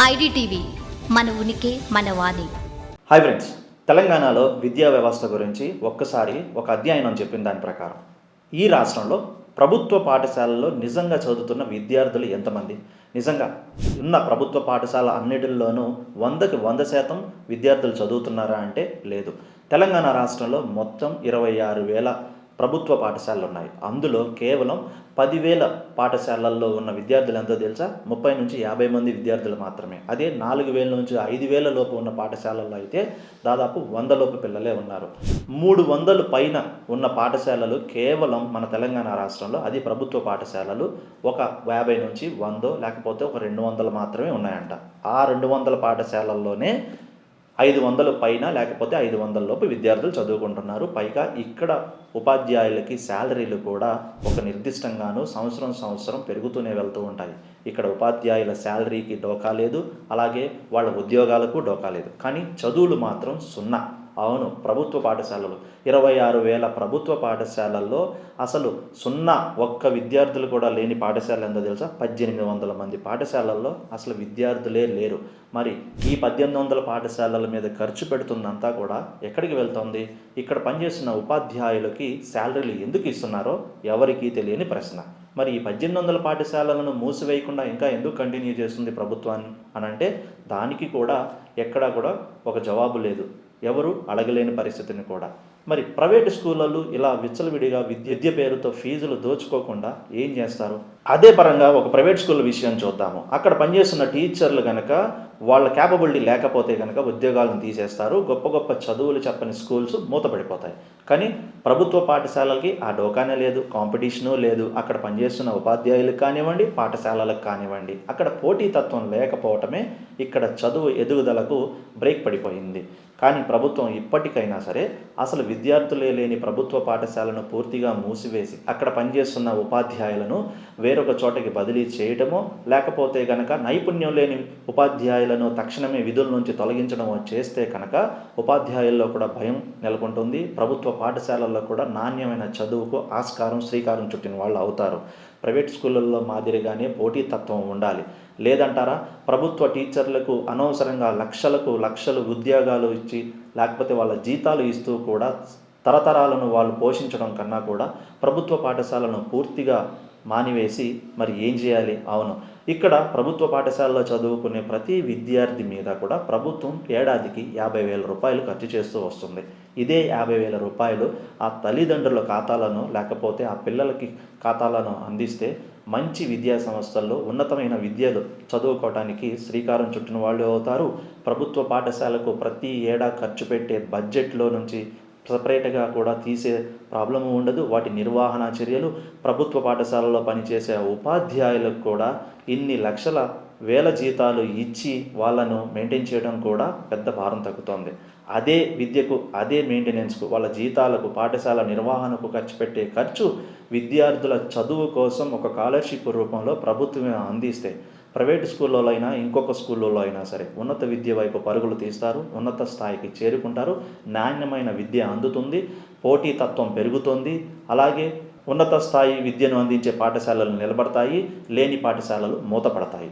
IDTV మన ఉనికి మన వాణి. హాయ్ ఫ్రెండ్స్, తెలంగాణలో విద్యా వ్యవస్థ గురించి ఒక్కసారి ఒక అధ్యయనం చెప్పిన దాని ప్రకారం ఈ రాష్ట్రంలో ప్రభుత్వ పాఠశాలల్లో నిజంగా చదువుతున్న విద్యార్థులు ఎంతమంది? నిజంగా ఉన్న ప్రభుత్వ పాఠశాల అన్నిటిల్లోనూ 100% విద్యార్థులు చదువుతున్నారా అంటే లేదు. తెలంగాణ రాష్ట్రంలో మొత్తం 26,000 ప్రభుత్వ పాఠశాలలు ఉన్నాయి. అందులో కేవలం 10,000 పాఠశాలల్లో ఉన్న విద్యార్థులు ఎంతో తెలుసా? 30 నుంచి 50 మంది విద్యార్థులు మాత్రమే. అదే 4,000 నుంచి 5,000 లోపు ఉన్న పాఠశాలల్లో అయితే దాదాపు 100 లోపు పిల్లలే ఉన్నారు. 300 పైన ఉన్న పాఠశాలలు కేవలం మన తెలంగాణ రాష్ట్రంలో, అది ప్రభుత్వ పాఠశాలలు, ఒక 50 నుంచి 100 లేకపోతే ఒక 200 మాత్రమే ఉన్నాయంట. ఆ 200 పాఠశాలల్లోనే 500 పైన లేకపోతే 500 లోపు విద్యార్థులు చదువుకుంటున్నారు. పైగా ఇక్కడ ఉపాధ్యాయులకి శాలరీలు కూడా ఒక నిర్దిష్టంగాను సంవత్సరం పెరుగుతూనే వెళ్తూ ఉంటాయి. ఇక్కడ ఉపాధ్యాయుల శాలరీకి డోకా లేదు, అలాగే వాళ్ళ ఉద్యోగాలకు డోకా లేదు. కానీ చదువులు మాత్రం సున్నా. అవును, ప్రభుత్వ పాఠశాలలు 26,000 ప్రభుత్వ పాఠశాలల్లో అసలు ఒక్క విద్యార్థులు కూడా లేని పాఠశాలలు ఎంతో తెలుసా? 1,800 మంది పాఠశాలల్లో అసలు విద్యార్థులే లేరు. మరి ఈ 1,800 పాఠశాలల మీద ఖర్చు పెడుతుందంతా కూడా ఎక్కడికి వెళ్తుంది? ఇక్కడ పనిచేస్తున్న ఉపాధ్యాయులకి శాలరీలు ఎందుకు ఇస్తున్నారో ఎవరికీ తెలియని ప్రశ్న. మరి ఈ 1,800 పాఠశాలలను మూసివేయకుండా ఇంకా ఎందుకు కంటిన్యూ చేస్తుంది ప్రభుత్వాన్ని అని అంటే దానికి కూడా ఎక్కడా కూడా ఒక జవాబు లేదు. ఎవరు అడగలేని పరిస్థితిని కూడా. మరి ప్రైవేటు స్కూళ్ళల్లో ఇలా విచ్చలవిడిగా విద్య పేరుతో ఫీజులు దోచుకోకుండా ఏం చేస్తారు? అదే పరంగా ఒక ప్రైవేట్ స్కూల్ విషయం చూద్దాము. అక్కడ పనిచేస్తున్న టీచర్లు కనుక వాళ్ళ క్యాపబిలిటీ లేకపోతే కనుక ఉద్యోగాలను తీసేస్తారు. గొప్ప గొప్ప చదువులు చెప్పని స్కూల్స్ మూతపడిపోతాయి. కానీ ప్రభుత్వ పాఠశాలలకి ఆ డోకానే లేదు, కాంపిటీషను లేదు. అక్కడ పనిచేస్తున్న ఉపాధ్యాయులకు కానివ్వండి, పాఠశాలలకు కానివ్వండి, అక్కడ పోటీతత్వం లేకపోవటమే ఇక్కడ చదువు ఎదుగుదలకు బ్రేక్ పడిపోయింది. కానీ ప్రభుత్వం ఇప్పటికైనా సరే అసలు విద్యార్థులే లేని ప్రభుత్వ పాఠశాలను పూర్తిగా మూసివేసి అక్కడ పనిచేస్తున్న ఉపాధ్యాయులను వేరొక చోటకి బదిలీ చేయటమో, లేకపోతే కనుక నైపుణ్యం లేని ఉపాధ్యాయులను తక్షణమే విధుల నుంచి తొలగించడమో చేస్తే కనుక ఉపాధ్యాయుల్లో కూడా భయం నెలకొంటుంది. ప్రభుత్వ పాఠశాలల్లో కూడా నాణ్యమైన చదువుకు శ్రీకారం చుట్టిన వాళ్ళు అవుతారు. ప్రైవేట్ స్కూళ్ళల్లో మాదిరిగానే పోటీతత్వం ఉండాలి. లేదంటారా? ప్రభుత్వ టీచర్లకు అనవసరంగా లక్షలు ఉద్యోగాలు ఇచ్చి లేకపోతే వాళ్ళ జీతాలు ఇస్తూ కూడా తరతరాలను వాళ్ళు పోషించడం కన్నా కూడా ప్రభుత్వ పాఠశాలను పూర్తిగా మానివేసి మరి ఏం చేయాలి? అవును, ఇక్కడ ప్రభుత్వ పాఠశాలలో చదువుకునే ప్రతి విద్యార్థి మీద కూడా ప్రభుత్వం ఏడాదికి 50,000 రూపాయలు ఖర్చు చేస్తూ వస్తుంది. ఇదే 50,000 రూపాయలు ఆ తల్లిదండ్రుల ఖాతాలను లేకపోతే ఆ పిల్లలకి ఖాతాలను అందిస్తే మంచి విద్యా సంస్థల్లో ఉన్నతమైన విద్యలు చదువుకోవడానికి శ్రీకారం చుట్టిన వాళ్ళు అవుతారు. ప్రభుత్వ పాఠశాలకు ప్రతి ఏడా ఖర్చు పెట్టే బడ్జెట్లో నుంచి సపరేట్గా కూడా తీసే ప్రాబ్లము ఉండదు. వాటి నిర్వహణ చర్యలు, ప్రభుత్వ పాఠశాలలో పనిచేసే ఉపాధ్యాయులకు కూడా ఇన్ని లక్షల వేల జీతాలు ఇచ్చి వాళ్ళను మెయింటైన్ చేయడం కూడా పెద్ద భారం తగ్గుతోంది. అదే విద్యకు, అదే మెయింటెనెన్స్కు, వాళ్ళ జీతాలకు, పాఠశాల నిర్వహణకు ఖర్చు పెట్టే ఖర్చు విద్యార్థుల చదువు కోసం ఒక స్కాలర్షిప్ రూపంలో ప్రభుత్వమే అందిస్తే ప్రైవేట్ స్కూల్లో అయినా ఇంకొక స్కూల్లో అయినా సరే ఉన్నత విద్య వైపు పరుగులు తీస్తారు, ఉన్నత స్థాయికి చేరుకుంటారు, నాణ్యమైన విద్య అందుతుంది, పోటీతత్వం పెరుగుతుంది. అలాగే ఉన్నత స్థాయి విద్యను అందించే పాఠశాలలు నిలబడతాయి, లేని పాఠశాలలు మూతపడతాయి.